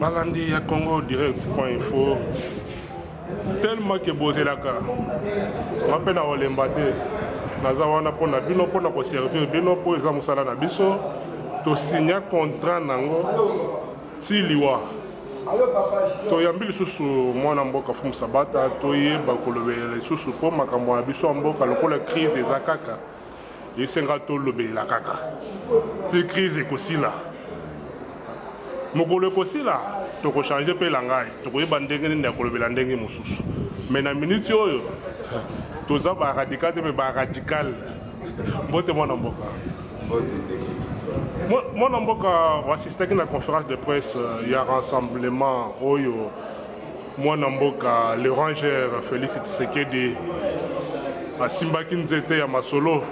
Balandi à Congo direct.info tellement que bosé la car. On appelle à Olembate. Nazawana pour na bino pour na servir bino pour les amusala na biso. To signer contrat nango ti liwa. To yambi lisusu mwana mboka fumu sabata to yeba kolobela lisusu po makambo na biso mboka lokola crise ezakaka. Yesenga to lobela kaka. Ti crise ekosila. Mokolo ekosila toko changer pe langai toko yeba ndenge nini ya kolobela ndenge mosusu. Mais na minute oyo toza ba radical te ba radical. Mbote mwana mboka. Mon amboka assisté à la conférence de presse, il y a un rassemblement oyo mon amboka le rangeur Félix Tshisekedi à Simbaki Nzete ya Masolo.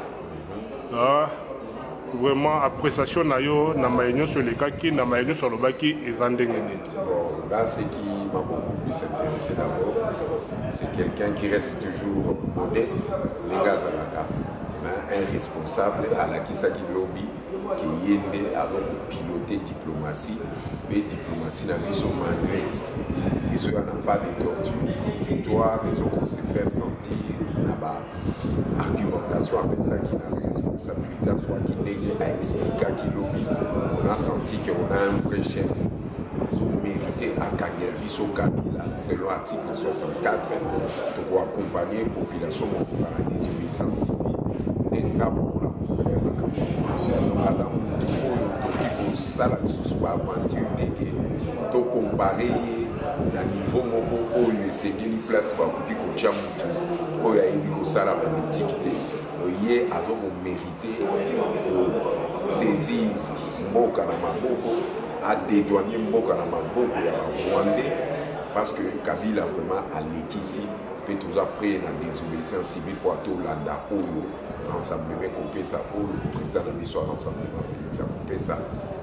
Vraiment appréciation na yo na maïnyo sur les kaki na maïnyo sur le baki et zandengeni. Bon, là ce qui m'a beaucoup plus intéressé d'abord, c'est quelqu'un qui reste toujours modeste, les gars à la carte. Un responsable à la Kisaki Lobby qui est à piloter diplomatie, mais diplomatie n'a mis son malgré. Les autres n'ont pas de torture, victoire, les autres se faire sentir là-bas. Argumentation avec ça qui a la responsabilité, soit qui n'est à expliquer qui lobby. On a senti qu'on a un vrai chef. On mérité à Kangela Biso Kabila, selon l'article 64, pour accompagner la population par la désobéissance civile. Et nous avons comparer le niveau où c'est une place pour où il y a une politique il y a mérité saisir Mboka na Maboko à dédouaner Mboka na Maboko il y a Rwandais parce que Kabila vraiment a l'équipe peut tous après la désobéissance civile pour tout l'anda rassemblement compé ça pour le président de l'histoire rassemblement Félix compé ça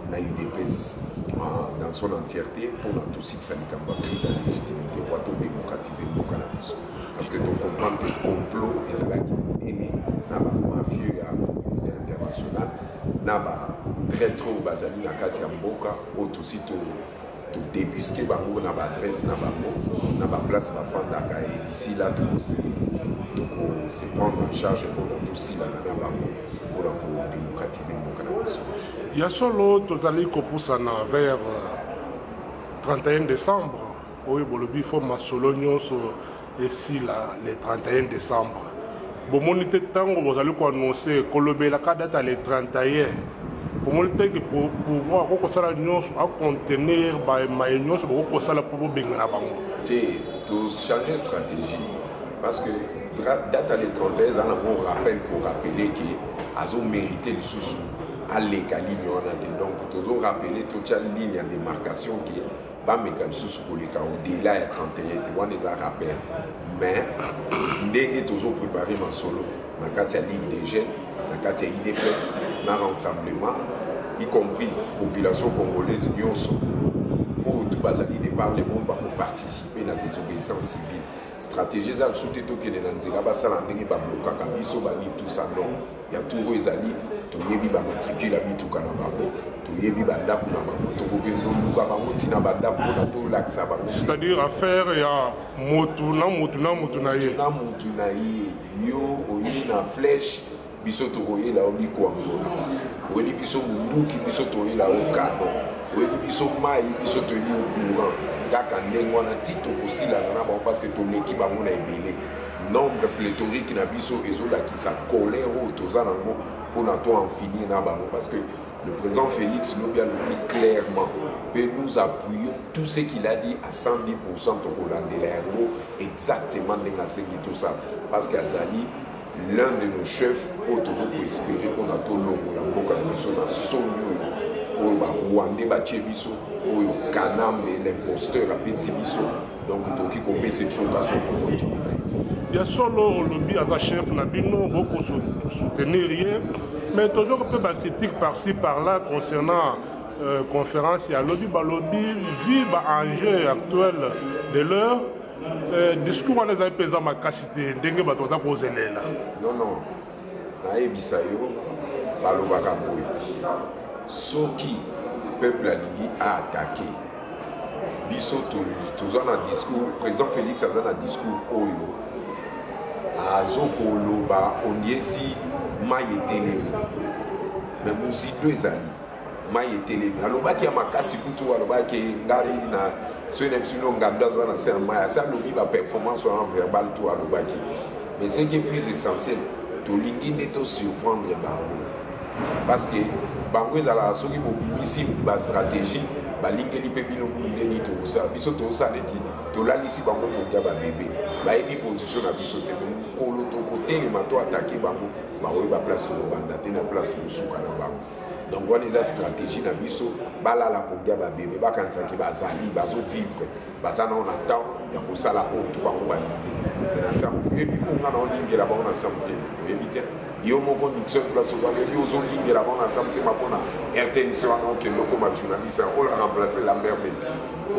na UDPS dans son entièreté pour la tout site sanitaire prise à légitimité pour tout démocratiser le cannabis parce que tu comprends que complot et ça là qui est na ba mafieux à communauté internationale na ba très trop bazali na kati ya mboka au tout site to débusquer bango na ba adresse na bango na ba place ba fandaka et d'ici là tout se prendre en charge pour tout si la bango pour démocratiser le cannabis. Il y a solo tozali kopusana vers 31 décembre oyo bolobi fo masolo nyonso esi la le 31 décembre. Bomoni te tango bozali ko annoncer kolobela ka date le 31. Bomoni te que pour pouvoir ko sala nyonso à contenir ba maïnyo so ko sala pour bengana bango. Té to changer stratégie parce que date à le 31 on a un rappel pour rappeler que azo mérité le sous à l'égalité on a donc toujours rappeler toute la ligne de démarcation qui va mécan sous pour les cas au-delà de 31 on les a rappelé mais ndenge toujours préparé ma solo na kati ligue des jeunes na kati IDPS na rassemblement y compris population congolaise nyonso où tout bazali de par le monde pour participer à la désobéissance civile stratégie za soute to kene na nzela basala ndenge ba bloka biso ba ni tout ça non ya tout ezali to yebi ba matricule mituka na bango to yebi ba ndako na bango to kokendo luka bango tina ba ndako na to laksa bango c'est-à-dire affaire ya motu na ye yo oyi na flèche biso to oyi la obi ko angola oyi biso munduki biso to oyi la okano oyi biso mai biso to oyi courant kaka ndenge wana tito kosila na bango parce que toleki bango na ebele nombre pléthorique na biso ezolakisa colère oyo toza nango mpona to en finir na bango parce que le président Félix Lobi a dit clairement que nous appuyons tout ce qu'il a dit à 110% tokolandela yango exactement ndenge asengi tout ça parce qu'azali l'un de nos chefs oyo tozokoka espérer mpona tolongola mboka na biso na soni oyo Rwandais batie biso oyo Kanambe l'imposteur apesi biso donc toki kopesa une occasion pour continuer. Il y a solo lobby à chef na bino beaucoup soutenir rien mais toujours un peu de critique par-ci par-là concernant conférence ya lobby vu l'enjeu actuel de l'heure discours on les a pesé ma capacité ndenge bato ta kozelela non naebisa yo balobaka boye soki peuple alingi a attaqué biso toza na discours président Félix aza na discours oyo azokoloba oniesi mai etelemi me mozindo ezali mai etelemi alobaki ya makasi kutu alobaki ngari na soki na biso bino ngando aza na se ya mai asi alobi baperformance wana verbal to alobaki mais ce qui est plus essentiel tolingi nde tosurprendre bango parce que bango ezalaka soki bobimisi bastratégie balingeli mpe bino ndeni tokosala biso tokosala neti tolalisi bango pongia babebe bayebi position na biso te me mokolo tokotelema to atake bango bakoyeba place tokobanda te na place tokosuka na bango donc wana eza stratégie na biso balala pongia babebe bakanisaki bazali bazovivre baza nao na temps ya kosala oyo to bango balingi me na nsambo oyebi onga na olingela bango na nsambo te oyebi te yo moko nixon place wana ebi ozolingela bango na nsambo te mapona rtnc wana okende okoma journaliste ola remplacer lambert mende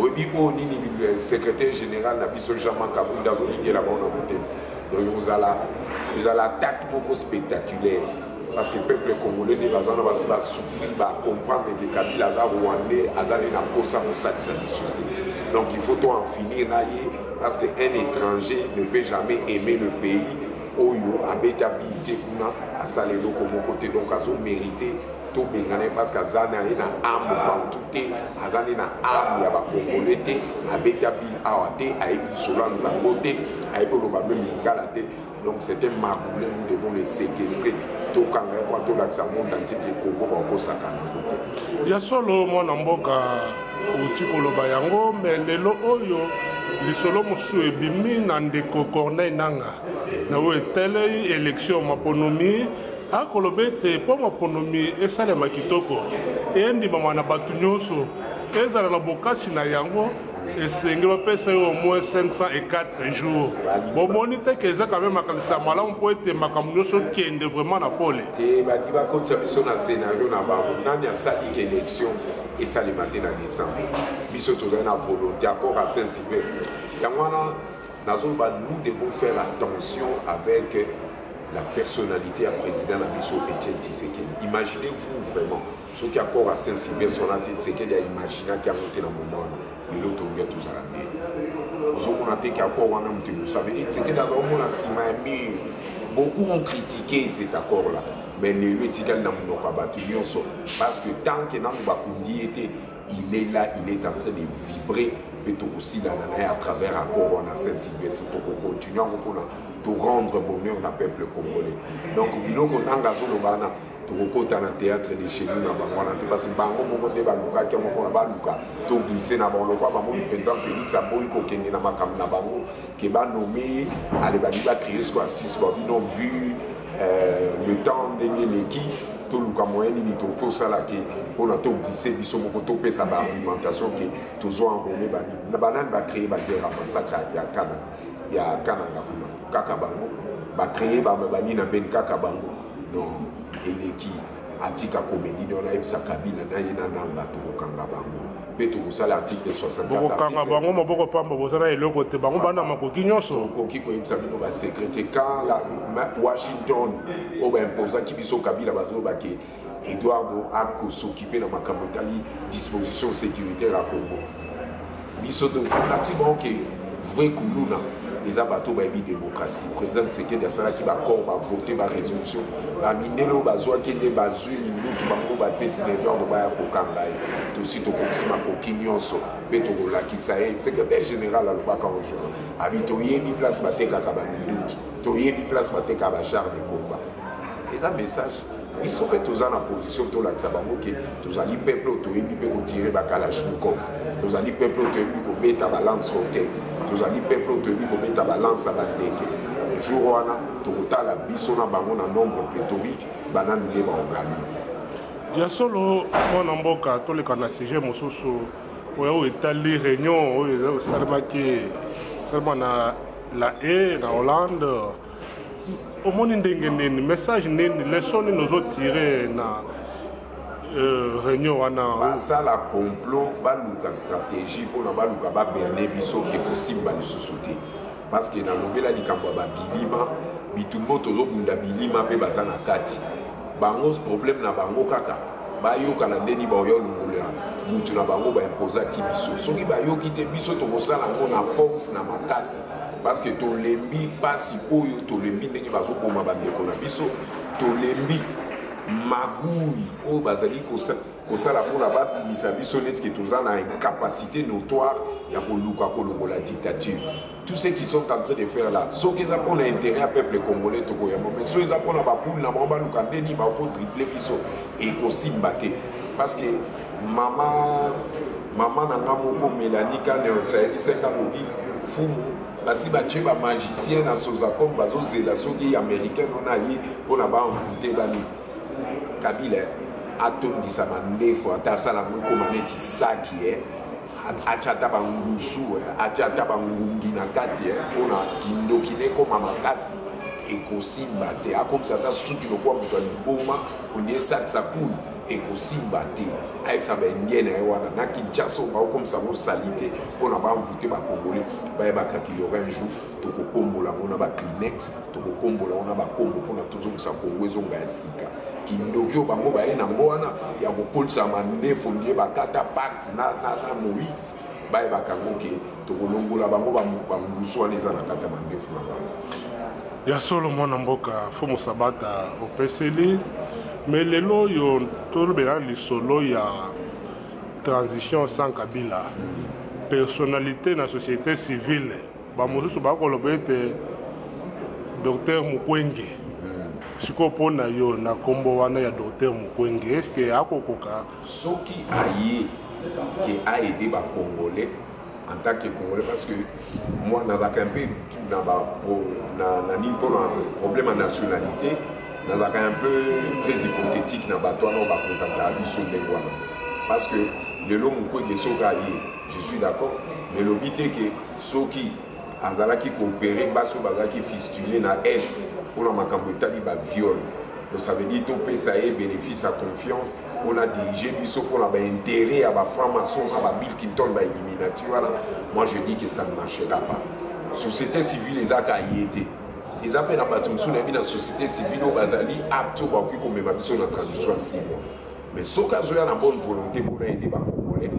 oyebi oyo nini secrétaire général na biso jean-marc kabunda azolingela bango na motema donc ozala attaque moko spectaculaire parce que peuple congolais nde baza wana basi basouffrir bacomprendre que kabila aza rwandais aza ne na mposa kosalisa biso te donc il faut to en finir na ye parce que un étranger ne peut jamais aimer le pays oyo abeti habilité kuna asala eloko moko te donc azomérite tobengana parce que aza na ye na ame bantu te aza ne na ame ya bakongolais te abeti habile awa te ayebi lisolo ya nzango te ayebi oloba meme lingala te donc c'est un magoulé nous devons le séquestrer tokanga ye po tolakisa monde entier ke kongo bakosaka nango te ya solo mwana mboka uti koloba yango me lelo oyo lisolo mosusu ebimi na ndeko Corneille Nanga na oyo etelei élection maponomi akoloba ete mpo maponomi esalema kitoko eyandimama na bato nyonso ezala na bokasi na yango esengeli bapesa yo au moins 504 jours bomoni te ke eza kame makanisa malamu mpo ete makambo nyonso kende vraiment na pole te bandi bakotisa biso na scénario na bango nani asali ke élection esalema te na décembre biso tozali na volonté accord à Saint-Sylvestre yango wana nazoloba nous devons faire attention avec la personnalité à président Nabiso Etienne Tshisekedi. Imaginez-vous vraiment, ce qui accord à Saint-Sylvestre, on a dit Tshisekedi a imaginé qu'il y a monté dans le moment, mais l'autre on vient tous à la mer. On a dit qu'il y a accord, ça veut dire que Tshisekedi a vraiment un mur. Beaucoup ont critiqué cet accord-là, mais le Tshisekedi n'a pas battu parce que tant que Nambakundi était, il est là, il est en train de vibrer. Aussi à travers l'accord on a Saint-Sylvestre pour continuer pour rendre bonheur au peuple congolais. Donc, nous avons engagé le théâtre de chez nous parce que bango moko te baluka ki moko na baluka to glisser na bango kwa bango le président Félix Aboyi ko kende na makam na bango ke ba nommé ale ba créer ce astuce bino vu le temps de Néleki tout le moyen ni to ko sala ke on a to glisser biso moko to pesa ba argumentation ke toujours enrôler ba ni na banane ba créer ba guerre massacre ya kananga kuna kaka bango ba créer ba ni na ben kaka bango non eleki atika comédie na ebisa kabila na yena nanga tokokanga bango pe tokosala article 64 bokanga bango maboko pamba bozana eloko te bango bana makoki nyonso koki ko ebisa bino ba secrétaire quand la Washington o ba imposa ki biso kabila bazo ba ke Eduardo a s'occuper na makambo tali disposition sécuritaire à Congo biso to pratiquement que vrai kuluna les abatos baby démocratie président Tshisekedi asala ki ba corps ba voter ba résolution ba minelo bazwa ki ne bazui minute bango ba petit d'ordre ba ya kokanga to sito kokima kokinyonso beto la kisaye secrétaire général alobaka aujourd'hui habito yebi place bateka ka ba minduki to yebi place bateka ba char de combat les a message ils sont tous en position to la tsabango ke tous ali peuple to yebi pe ko tirer ba kalachnikov tous ali peuple to yebi ko beta balance roquette tous ali peuple to yebi ko beta balance ba ndeke le jour wana to kotala biso na bango na nombre pléthorique banani le ba ogani ya solo mwana mboka to le kana sujet mosusu oyo etali réunion oyo salemaki seulement na la na Hollande omoni ndenge nini message nini leçon nini ozotire na réunion wana basala complot baluka stratégie mpona baluka baberne biso ekosimba lisusu te parce que nalobela likambo ya babilima bitumbo tozobunda bilima mpe baza na kati bango problème na bango kaka bayokana ndeni baoyo longola mutu na bango baimposaki biso soki bayoki te biso tokosala yango na force na makasi parce que tolembi pasi oyo tolembi ndenge bazoboma bandeko na biso tolembi magui oyo bazali kosala mpona babimisa biso neti ke toza na incapacité notoire ya koluka kolongola dictature tous ceux qui sont en train de faire là soki eza mpona intérêt ya peuple congolais tokoyamba mais soki eza mpona bapoule na bango baluka ndeni bakodrible biso ekosimba te parce que mama na nga moko Mélanie Kane otsayelisenga lobi fumu basi batie bamagicien na Sozacom bazozela soki américaine ona ye mpona baenvoute bani Kabila atondisa mandefu ata asala ngo ekoma neti saki atia ata bangusu atia ata bangungi na kati mpona kindokine ekoma makasi ekosimba te akomisa ata suki lokwa moto ya liboma ondie sakisa kulu ekosimba te ayebisa baindie na ye wana na kinshasa baokomisa ngo sali te mpona baenvoute bakongole bayebakaki yora un jour tokokombola ngo na baclinex tokokombola ngo na bakombo mpona tozongisa kongo ezonga ya sika kindoki oyo bango baye nango wana ya kokolisa mandefu ndie bakata pacte na Moïse bayebaka ngo ke tokolongola bango bangusu wana eza na kati ya mandefu na bango ya solo mwana mboka fo mosabata opeseli mais lelo oyo tolobela lisolo ya transition sans Kabila personnalité na société civile bamosusu bakoloba ete Dr Mukwege siko mpona yo na kombo wana ya Dr Mukwege eske akokoka soki aye ke aide bacongolais en tant que congolais parce que moi nazaka un peu na nini mpona problème ya nationalité nazaka un peu très hypothétique na bato wana oyo baprésentaka biso ndenge wana parce que lelo Mukwege soki aye je suis d'accord mais lobi te ke soki azalaki coopéré baso bazalaki fistulé na est mpona makambo etali baviole donc ça veut dire topesa ye bénéfice ya confiance mpona dirige biso mpona baintérêt ya bafranc-maçon na babill Clinton baéliminati wana moi je dis que ça ne marchera pas société civile ezaka ye te eza mpe na bato mosusu na yebi na société civile oyo bazali apte oyo bakoki komema biso na transition ya 6 mois mais soki azoya na bonne volonté mpona ede bacongolais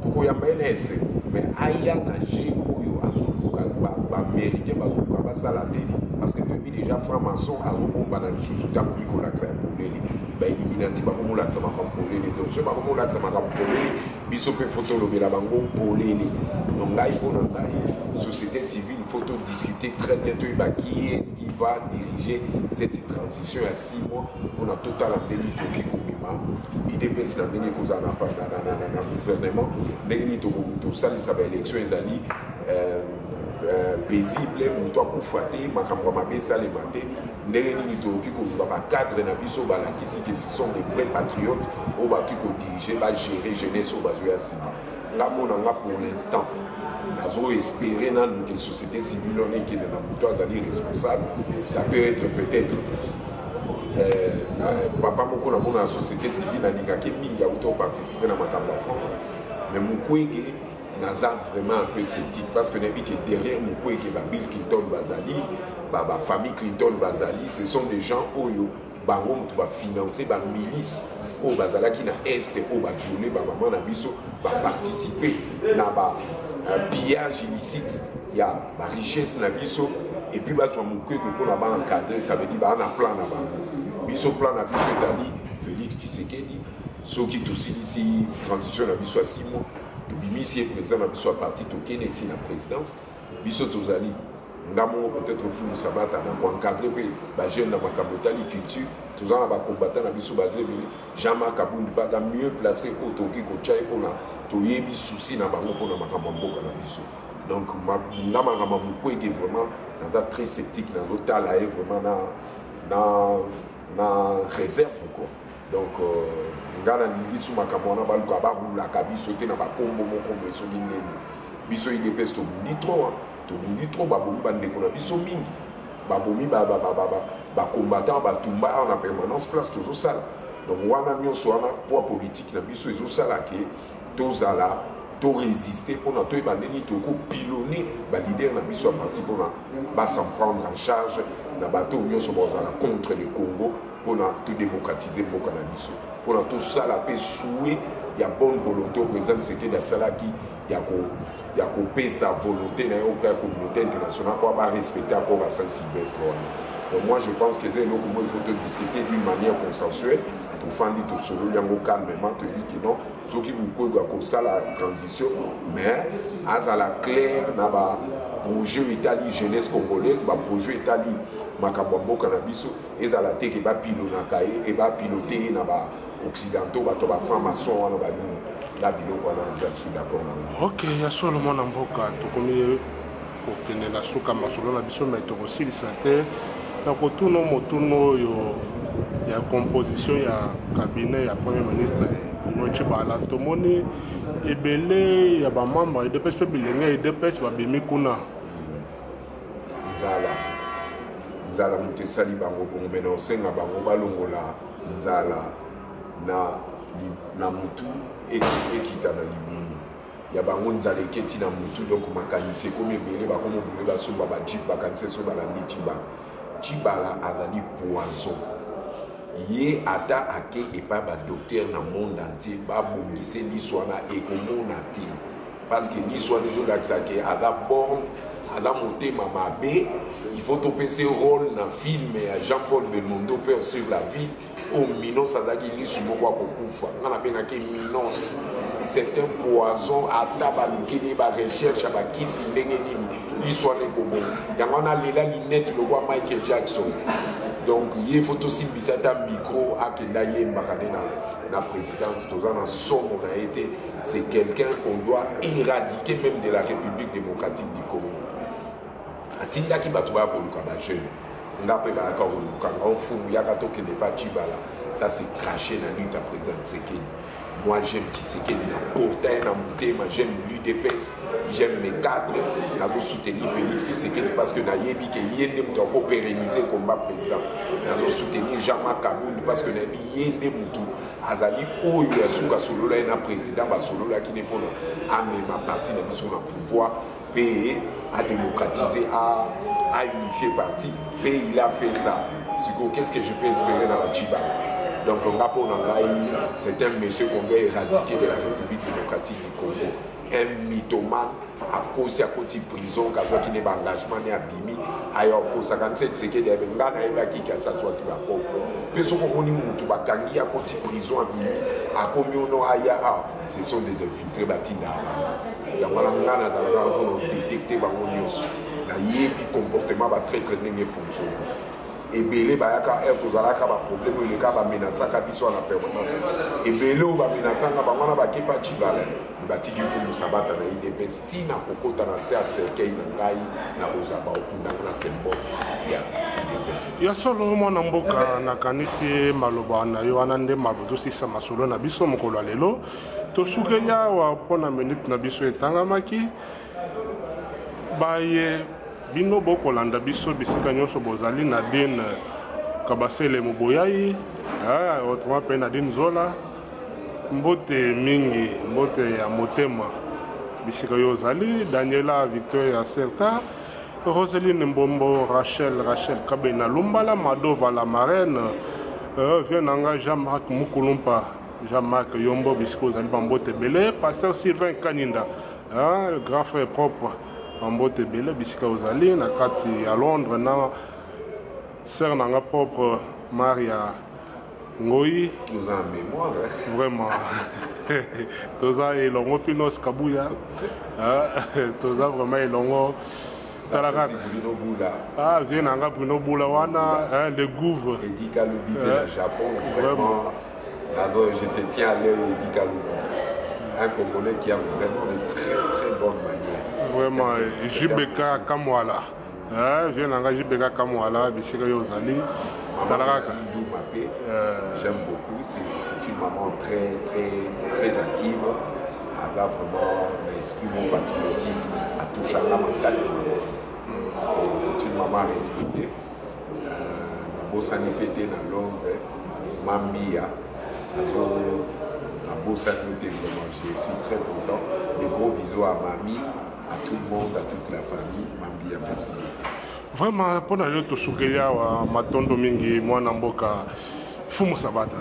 tokoyamba ye na esengo mais aya na je oyo azoluka bamérite bazoluka basala te parce que toyebi déjà franc-maçon azobomba na lisusu te akomi kolakisa ya polele baéliminati bakomolakisa makambo polele donc soki bakomolakisa makambo polele biso mpe fo tolobela bango polele donc ngai mpona ngai société civile faut discuter très bien toyeba qui est-ce qui va diriger cette transition ya 6 mois mpona totala ndenge toki komema idps na ndenge kozala na gouvernement ndenge nini tosalisa baélection ezali paisible moto akufa te makambo ya mabe esalema te ndenge nini tokoki koluka bacadre na biso balakisi ke ce sont des vrais patriotes oyo bakoki kodirige bagérer jeunesse oyo bazoya nsima nga mona nga pour l'instant nazo espérer nanu ke société civile wana ekende na moto azali responsable ça peut être peut-être papa moko na mona na société civile alingaki mingi auto participer na makambo ya France mais Mukwege naza vraiment un peu sceptique parce que nayebi que derrière Mukwege Bill Clinton bazali famille Clinton bazali ce sont des gens oyo bango moto bafinance bamilice oyo bazalaki na este oyo baviole bamama na biso baparticipe na pillage illicite ya richesse na biso et puis bazwa Mukwege mpona baencadrer ça veut dire baa na plan na bango biso plan na biso ezali Félix Tshisekedi soki tosilisi transition na biso ya 6 mois tobimisi ye président na biso ya parti tokende ntina présidence biso tozali nga moko peut-être fulu sabata na koencadre mpe bajeune na makambo etali culture toza na bacombattant na biso baza ebele Jean-Marc Abundu mpe aza mieux placé oyo tokoki kotya ye mpona toyebi souci na bango mpona makambo ya mboka na biso donc nga makambo ya Mukwege vraiment naza très sceptique nazotala ye vraiment na réserve quoi donc nga nalingi su makambo wana baluka barulaka biso te na bakombo moko boye soki ndeni biso idps tobundi trop babomi bandeko na biso mingi babomi bacombattant batumba awa na permanence place tozosala donc wana nyonso wana poids politique na biso ezosala ke tozala torésister mpona toyeba ndeni tokopilone balider na biso ya parti mpona basan prendre en charge na bato nyonso bazala contre le Congo pour tout démocratiser le cannabis. Pour tout ça, la paix souhait, il y a bonne volonté au président Tshisekedi de ça qui il y a coupé sa volonté dans la communauté internationale pour respecter encore à Saint-Sylvestre. Donc moi je pense que c'est il faut te discuter d'une manière consensuelle. Tout fan dit tout seul, calmement, te dit que non, ceux qui vous connaissent ça la transition, mais à la claire, n'a pas projet Italie jeunesse congolaise, bah projet Italie Makambambo cannabis, et à la tête qui va piloter et va piloter n'a pas occidentaux, bah toi franc-maçon, on va la bilo quoi là, je suis d'accord. Ok, il y a seulement un mboka, tout comme pour que les nations comme masolo la biso mais aussi le santé. Donc tout nos motuno il y a composition, il y a cabinet, il y a premier ministre, Bruno Tshibala, tout le monde est belé, il y a des membres, il y a des personnes qui sont des personnes qui sont Nzala mutesali bango bongo mena osenga bango balongola nzala na mutu ekita na libumu ya bango nzala eketi na mutu donc makanisi ekomi ebele bakomi obule basomba bajip bakanisi so balandi Tshibala azali poison ye ata ake epa badocteur na monde entier babongise liso wana ekomona te parce que liso wana ezolakisa ke aza borne aza motema mabe. Il faut topper ce rôle dans le film à Jean-Paul Belmondo peut suivre la vie au Minos Azaki Lisu Moko Kokufa. On a bien que Minos c'est un poison à tabalouki des recherches à Bakis Lengenimi Lisu Anekobo. Il y a un lela linette le roi Michael Jackson. Donc il faut aussi bisata micro à Kendaye Mbakane na présidence. Tout ça dans son on a été c'est quelqu'un qu'on doit éradiquer même de la République démocratique du Congo. Atinda ki bato ba koluka ba jeune ngape ba ka koluka ngafumu yakato ke ne pas Tshibala ça c'est craché dans lutte à présent Tshisekedi. Moi j'aime Tshisekedi na portail na mutema, j'aime l'UDPS, j'aime mes cadres, na vous soutenir Félix Tshisekedi parce que na yebi ke yende mutu ko pérenniser combat président. Na vous soutenir Jean-Marc Kabund parce que na yende mutu azali oyo ya suka solola na président ba solola ki ne pona ame ma parti na biso na pouvoir payer à démocratiser, à unifier parti. Et il a fait ça. Qu'est-ce que je peux espérer dans la Tshibala? Donc, c'est un monsieur qu'on doit éradiquer de la République démocratique du Congo. Un mythomane à cause à côté prison, qui n'est pas engagement ni abimi, ailleurs pour 57 c'est que des bengana et qui a s'assoit qui va pop. Puis ce qu'on dit mutu bakangi à côté prison abimi, à combien on aya, ce sont des infiltrés batinda. Il y a ngana za la pour détecter bango nyos. Na yebi comportement ba très très bien fonctionner. Et belé ba yaka tozala ka ba problème le ka ba menaça ka biso na permanence. Et belé o ba menaça na ba ngana ba kepa Tshibala. Batiki mfumu sabata na IDPS tina kokota na se acerkei na ngai na kozaba okunda na sembo ya IDPS. Ya solo mwana mboka na kanisi maloba na yo anande mabuzo sisa masolo na biso mokolo lelo to sukenya wa pona minute na biso etangamaki baye bino bokolanda biso bisika nyonso bozali na den kabasele moboyai autrement pe na den zola mbote mingi mbote ya motema bisika yo ozali Daniela Victoria Certa Roseline Mbombo Rachel Kabena Lumbala Madova la marraine Vienanga Jean-Marc Mukulumpa Jean-Marc Yombo bisika ozali bambote belé Pasteur Sylvain Kaninda le grand frère propre bambote belé bisika ozali na kati à Londres na sœur nanga propre Maria Ngoi, nous en mémoire. Vraiment. Toza et longo pinos kabuya. Toza vraiment et longo talaka. Ah, vient nanga Bruno Boula wana le gouv. Edi Kaloubi de Japon. Vraiment. Je te tiens à l'œil Edi Kaloubi. Un Congolais qui a vraiment de très très bonnes manières. Vraiment. Jibeka Kamwala. Vient nanga Jibeka Kamwala bisika yozali. J'aime beaucoup, c'est une maman très active. Elle a vraiment l'esprit, mon patriotisme à toucher à la mancassi. C'est une maman respectée. La Bossani pété dans Londres, Mambia, la Bossani pété vraiment. Je suis très content. Des gros bisous à mamie, à tout le monde, à toute la famille. Mambia, merci. vraiment mpo na lelo tosukeli awa matondo mingi mwana mboka Fumu Sabata.